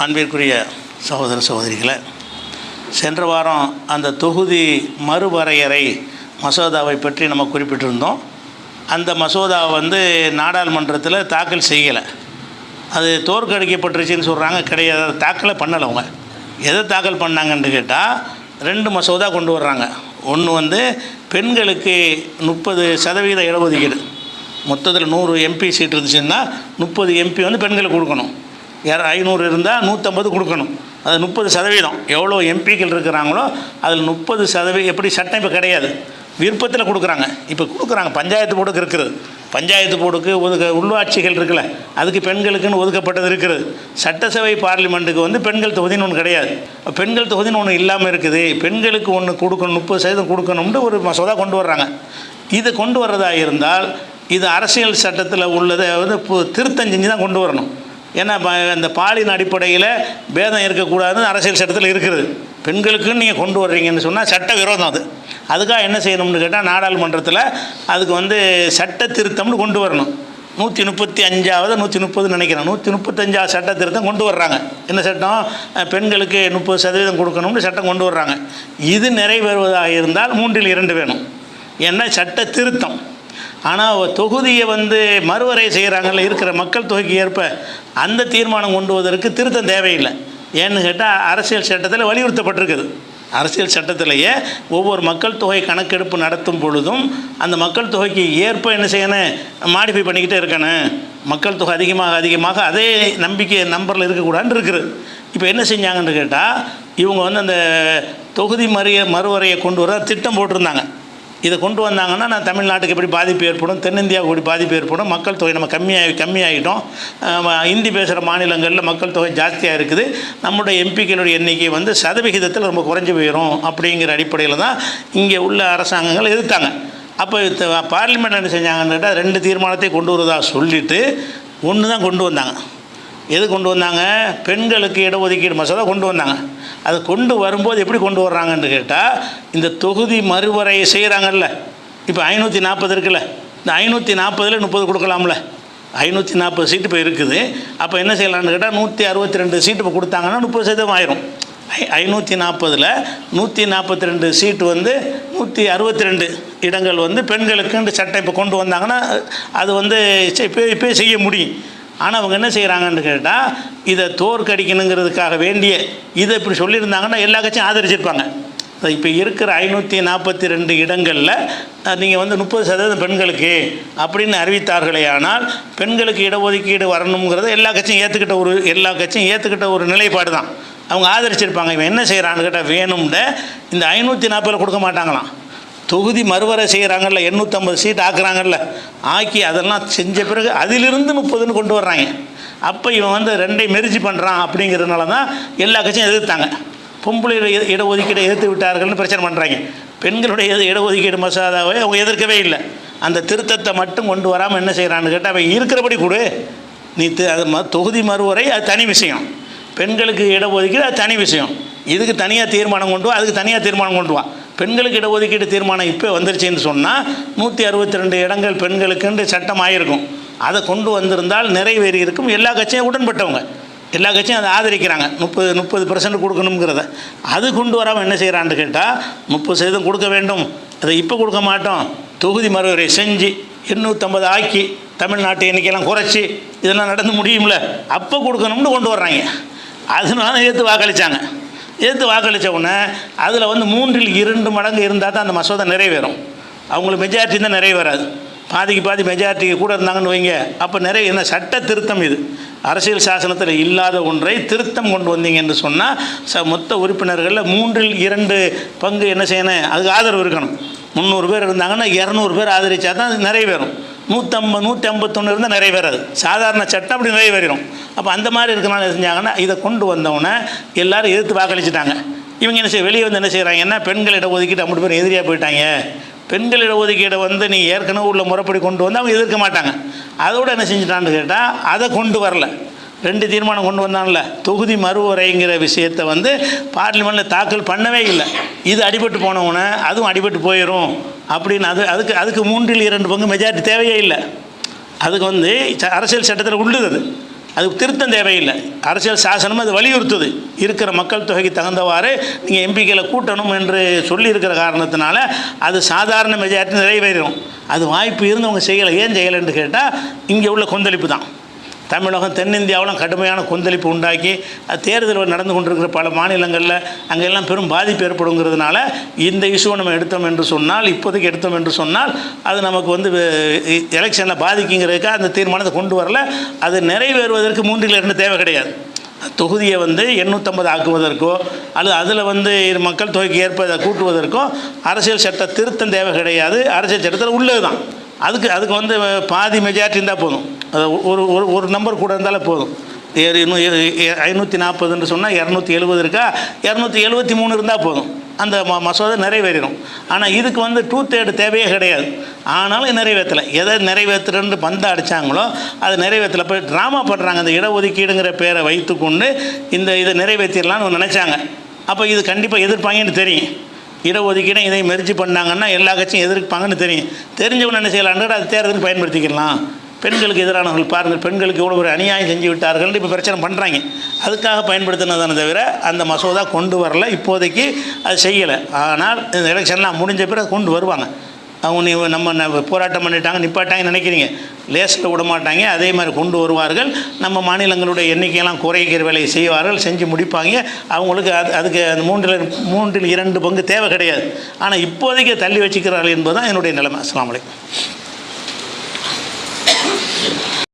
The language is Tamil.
அன்பிற்குரிய சகோதர சகோதரிகளை, சென்ற வாரம் அந்த தொகுதி மறுவரையறை மசோதாவை பற்றி நம்ம குறிப்பிட்டிருந்தோம். அந்த மசோதா நாடாளுமன்றத்தில் தாக்கல் செய்யலை. அது தோற்கடிக்கப்பட்டுருச்சுன்னு சொல்கிறாங்க. கிடையாது, தாக்கலை பண்ணலை. அவங்க எதை தாக்கல் பண்ணாங்கன்னு கேட்டால் 2 மசோதா கொண்டு வர்றாங்க. ஒன்று பெண்களுக்கு 30% இடஒதுக்கீடு. மொத்தத்தில் 100 எம்பி சீட் இருந்துச்சுன்னா 30 எம்பி பெண்களுக்கு கொடுக்கணும். 500 இருந்தால் 150 கொடுக்கணும். அது 30%. எவ்வளோ எம்பிக்கள் இருக்கிறாங்களோ அதில் 30%. எப்படி சட்டம் இப்போ கிடையாது, விருப்பத்தில் கொடுக்குறாங்க. இப்போ கொடுக்குறாங்க. பஞ்சாயத்து போர்டுக்கு இருக்கிறது, பஞ்சாயத்து போர்டுக்கு உள்ளாட்சிகள் இருக்குல்ல, அதுக்கு பெண்களுக்குன்னு ஒதுக்கப்பட்டது இருக்குது. சட்டசபை பார்லிமெண்ட்டுக்கு பெண்கள் தொகுதின்னு ஒன்று கிடையாது. பெண்கள் தொகுதின்னு ஒன்று இல்லாமல் இருக்குது. பெண்களுக்கு ஒன்று கொடுக்கணும், 30% கொடுக்கணும்னு ஒரு மசோதா கொண்டு வர்றாங்க. இது கொண்டு வர்றதாக இருந்தால் இது அரசியல் சட்டத்தில் உள்ளதை திருத்தம் செஞ்சு தான் கொண்டு வரணும். ஏன்னா அந்த பாலின அடிப்படையில் பேதம் இருக்கக்கூடாதுன்னு அரசியல் சட்டத்தில் இருக்குது. பெண்களுக்குன்னு நீங்கள் கொண்டு வர்றீங்கன்னு சொன்னால் சட்ட விரோதம். அதுக்காக என்ன செய்யணும்னு கேட்டால் நாடாளுமன்றத்தில் அதுக்கு சட்ட திருத்தம்னு கொண்டு வரணும். 135வது 130 நினைக்கிறேன், 135வது சட்ட திருத்தம் கொண்டு வர்றாங்க. என்ன சட்டம்? பெண்களுக்கு 30% கொடுக்கணும்னு சட்டம் கொண்டு வர்றாங்க. இது நிறைவேறுவதாக இருந்தால் 3/2 வேணும். ஏன்னா சட்ட திருத்தம். ஆனால் தொகுதியை மறுவரை செய்கிறாங்கல்ல, இருக்கிற மக்கள் தொகைக்கு ஏற்ப அந்த தீர்மானம் கொண்டு வருவதற்கு திருத்தம் தேவையில்லை. ஏன்னு கேட்டால் அரசியல் சட்டத்தில் வலியுறுத்தப்பட்டிருக்குது. அரசியல் சட்டத்திலேயே ஒவ்வொரு மக்கள் தொகை கணக்கெடுப்பு நடத்தும் பொழுதும் அந்த மக்கள் தொகைக்கு ஏற்ப என்ன செய்யணும், மாடிஃபை பண்ணிக்கிட்டே இருக்கணும். மக்கள் தொகை அதிகமாக அதே நம்பரில் இருக்கக்கூடாதுன்னு இருக்குது. இப்போ என்ன செஞ்சாங்கன்னு கேட்டால் இவங்க அந்த தொகுதி மறுவரையை கொண்டு வர திட்டம் போட்டிருந்தாங்க. இதை கொண்டு வந்தாங்கன்னா நான் தமிழ்நாட்டுக்கு எப்படி பாதிப்பு ஏற்படும், தென்னிந்தியாவுக்கு எப்படி பாதிப்பு ஏற்படும், மக்கள் தொகை நம்ம கம்மியாகிட்டோம், ஹிந்தி பேசுகிற மாநிலங்களில் மக்கள் தொகை ஜாஸ்தியாக இருக்குது, நம்முடைய எம்பிக்களுடைய எண்ணிக்கை சதவிகிதத்தில் ரொம்ப குறைஞ்சி போயிடும் அப்படிங்கிற அடிப்படையில் தான் இங்கே உள்ள அரசாங்கங்கள் எதிர்த்தாங்க. அப்போ பார்லிமெண்ட் என்ன செஞ்சாங்கன்னு கேட்டால் 2 தீர்மானத்தை கொண்டு வருவதாக சொல்லிவிட்டு ஒன்று தான் கொண்டு வந்தாங்க. எது கொண்டு வந்தாங்க? பெண்களுக்கு இடஒதுக்கீடு மசோதா கொண்டு வந்தாங்க. அது கொண்டு வரும்போது எப்படி கொண்டு வர்றாங்கன்னு கேட்டால் இந்த தொகுதி மறுவரையை செய்கிறாங்கல்ல, இப்போ 540 இருக்குல்ல, இந்த 540ல் 30 கொடுக்கலாம்ல. 540 சீட்டு இப்போ இருக்குது. அப்போ என்ன செய்யலான்னு கேட்டால் 162 சீட்டு இப்போ கொடுத்தாங்கன்னா 30% ஆயிரும். 540ல் 142 சீட்டு 162 இடங்கள் பெண்களுக்குன்னு சட்டம் இப்போ கொண்டு வந்தாங்கன்னா அது இப்போ செய்ய முடியும். ஆனால் அவங்க என்ன செய்கிறாங்கன்னு கேட்டால் இதை தோற்கடிக்கணுங்கிறதுக்காக வேண்டிய இதை இப்படி சொல்லியிருந்தாங்கன்னா எல்லா கட்சியும் ஆதரிச்சிருப்பாங்க. இப்போ இருக்கிற 542 இடங்களில் நீங்கள் 30% பெண்களுக்கு அப்படின்னு அறிவித்தார்களே, ஆனால் பெண்களுக்கு இடஒதுக்கீடு வரணுங்கிறத எல்லா கட்சியும் ஏற்றுக்கிட்ட ஒரு நிலைப்பாடு தான். அவங்க ஆதரிச்சிருப்பாங்க. இவன் என்ன செய்கிறான்னு கேட்டால் வேணும்ட இந்த 540 கொடுக்க மாட்டாங்களாம். தொகுதி மறுவரை செய்கிறாங்கல்ல, 850 சீட் ஆக்குறாங்கல்ல, ஆக்கி அதெல்லாம் செஞ்ச பிறகு அதிலிருந்து 30ன்னு கொண்டு வர்றாங்க. அப்போ இவன் 2ஐயும் மெரிஜி பண்ணுறான். அப்படிங்கிறதுனால தான் எல்லா கட்சியும் எதிர்த்தாங்க. பொம்பளை இடஒதுக்கீடை எதிர்த்து விட்டார்கள்னு பிரச்சனை பண்ணுறாங்க. பெண்களுடைய இடஒதுக்கீடு மசோதாவை அவங்க எதிர்க்கவே இல்லை. அந்த திருத்தத்தை மட்டும் கொண்டு வராமல் என்ன செய்கிறான்னு கேட்டால் அவன் இருக்கிறபடி கொடு, நீ தொகுதி மறுவரை அது தனி விஷயம், பெண்களுக்கு இடஒதுக்கீடு அது தனி விஷயம், இதுக்கு தனியாக தீர்மானம் கொண்டு வா, அதுக்கு தனியாக தீர்மானம் கொண்டு வா. பெண்களுக்கு இடஒதுக்கீடு தீர்மானம் இப்போ வந்துருச்சுன்னு சொன்னால் 162 இடங்கள் பெண்களுக்குன்னு சட்டம் ஆகிருக்கும். அதை கொண்டு வந்திருந்தால் நிறைவேறி இருக்கும். எல்லா கட்சியும் உடன்பட்டவங்க, எல்லா கட்சியும் அதை ஆதரிக்கிறாங்க. 30% கொடுக்கணுங்கிறத அது கொண்டு வராமல் என்ன செய்கிறான்னு கேட்டால் 30% கொடுக்க வேண்டும், அதை இப்போ கொடுக்க மாட்டோம், தொகுதி மறுவரை செஞ்சு 850 ஆக்கி தமிழ்நாட்டு எண்ணிக்கையெல்லாம் குறைச்சி இதெல்லாம் நடந்து முடியும்ல, அப்போ கொடுக்கணும்னு கொண்டு வர்றாங்க. அதனால ஏற்று வாக்களித்தாங்க. ஏற்று வாக்களித்த உடனே அதில் 3/2 மடங்கு இருந்தால் தான் அந்த மசோதா நிறைவேறும். அவங்களுக்கு மெஜாரிட்டி தான் நிறைவேறாது. பாதி மெஜாரிட்டி கூட இருந்தாங்கன்னு வைங்க, அப்போ என்ன சட்ட திருத்தம். இது அரசியல் சாசனத்தில் இல்லாத ஒன்றை திருத்தம் கொண்டு வந்தீங்க என்று சொன்னால் மொத்த உறுப்பினர்களில் 3/2 பங்கு என்ன செய்யணும், அதுக்கு ஆதரவு இருக்கணும். 300 பேர் இருந்தாங்கன்னா 200 பேர் ஆதரித்தா தான் நிறைவேறும். 151 இருந்தால் நிறைவேறாது. சாதாரண சட்டம் அப்படி நிறைவேறும். அப்போ அந்த மாதிரி இருக்கனால செஞ்சாங்கன்னா இதை கொண்டு வந்தவொடனே எல்லோரும் எதிர்த்து வாக்களிச்சுட்டாங்க. இவங்க என்ன வெளியே என்ன செய்கிறாங்கன்னா பெண்கள் இடஒதுக்கீடு 50 பேர் எதிரியாக போயிட்டாங்க. பெண்கள் இடஒதுக்கீடை நீ ஏற்கனவே உள்ள முறைப்படி கொண்டு வந்து அவங்க எதிர்க்க மாட்டாங்க. அதோடு என்ன செஞ்சுட்டான்னு கேட்டால் அதை கொண்டு வரல. 2 தீர்மானம் கொண்டு வந்தாங்கல்ல, தொகுதி மறுவரைங்கிற விஷயத்தை பார்லிமெண்ட்டில் தாக்கல் பண்ணவே இல்லை. இது அடிபட்டு போனவுடனே அதுவும் அடிபட்டு போயிடும் அப்படின்னு அதுக்கு 3/2 பங்கு மெஜாரிட்டி தேவையே இல்லை. அதுக்கு அரசியல் சட்டத்தில் உள்ளது. அதுக்கு திருத்தம் தேவையில்லை. அரசியல் சாசனம் அது வலியுறுத்துது, இருக்கிற மக்கள் தொகைக்கு தகுந்தவாறு நீங்கள் எம்பிக்களை கூட்டணும் என்று சொல்லியிருக்கிற காரணத்தினால அது சாதாரண மெஜாரிட்டி நிறைவேறும். அது வாய்ப்பு இருந்தவங்க செய்யலை. ஏன் செய்யலைன்னு கேட்டால் இங்கே உள்ள கொந்தளிப்பு தான். தமிழகம் தென்னிந்தியாவிலும் கடுமையான கொந்தளிப்பு உண்டாக்கி தேர்தல் நடந்து கொண்டிருக்கிற பல மாநிலங்களில் அங்கெல்லாம் பெரும் பாதிப்பு ஏற்படுங்கிறதுனால இந்த இஷ்யூவை நம்ம எடுத்தோம் என்று சொன்னால், இப்போதைக்கு எடுத்தோம் என்று சொன்னால் அது நமக்கு வந்து எலெக்ஷனில் பாதிக்குங்கிறதுக்காக அந்த தீர்மானத்தை கொண்டு வரல. அது நிறைவேறுவதற்கு 3/2 தேவை கிடையாது. தொகுதியை வந்து 850 ஆக்குவதற்கோ அல்லது அதில் வந்து மக்கள் தொகைக்கு ஏற்ப அதை கூட்டுவதற்கோ அரசியல் சட்ட திருத்தம் தேவை கிடையாது. அரசியல் சட்டத்தில் உள்ளது தான். அதுக்கு வந்து பாதி மெஜாரிட்டி இருந்தால் போதும். அது ஒரு நம்பர் கூட இருந்தாலும் போதும். 540 சொன்னால் 270 இருக்கா, 273 இருந்தால் போதும். அந்த மசோதா நிறைவேறிடும். ஆனால் இதுக்கு வந்து 2/3 தேவையே கிடையாது. ஆனாலும் நிறைவேற்றலை. எதை நிறைவேற்றுறன்னு பந்தா அடித்தாங்களோ அது நிறைவேற்றலை. போய் ட்ராமா பண்ணுறாங்க. அந்த இடஒதுக்கீடுங்கிற பேரை வைத்துக்கொண்டு இதை நிறைவேற்றிடலான்னு நினச்சாங்க. அப்போ இது கண்டிப்பாக எதிர்ப்பாங்கன்னு தெரியும். இடஒதுக்கீடை இதை மெர்ஜி பண்ணாங்கன்னா எல்லா கட்சியும் எதிர்ப்பாங்கன்னு தெரிஞ்சவங்க என்ன செய்யலான்னு அது தேர்தலுக்கு பயன்படுத்திக்கலாம். பெண்களுக்கு எதிரானவர்கள் பாருங்கள், பெண்களுக்கு எவ்வளோ ஒரு அநியாயம் செஞ்சு விட்டார்கள் இப்போ பிரச்சனை பண்ணுறாங்க. அதுக்காக பயன்படுத்தினதானே தவிர அந்த மசோதா கொண்டு வரல. இப்போதைக்கு அது செய்யலை. ஆனால் இந்த எலெக்ஷன்லாம் முடிஞ்ச பிறகு கொண்டு வருவாங்க. அவங்க நம்ம போராட்டம் பண்ணிட்டாங்க நிப்பாட்டாங்கன்னு நினைக்கிறீங்க, லேஸில் விட மாட்டாங்க. அதே மாதிரி கொண்டு வருவார்கள். நம்ம மாநிலங்களுடைய எண்ணிக்கையெல்லாம் குறைக்கிற வேலையை செய்வார்கள், செஞ்சு முடிப்பாங்க. அவங்களுக்கு அதுக்கு அந்த 3/2 பங்கு தேவை கிடையாது. ஆனால் இப்போதைக்கு தள்ளி வச்சுக்கிறார்கள் என்பது தான் என்னுடைய நிலைமை. அஸ்ஸலாமு அலைக்கும்.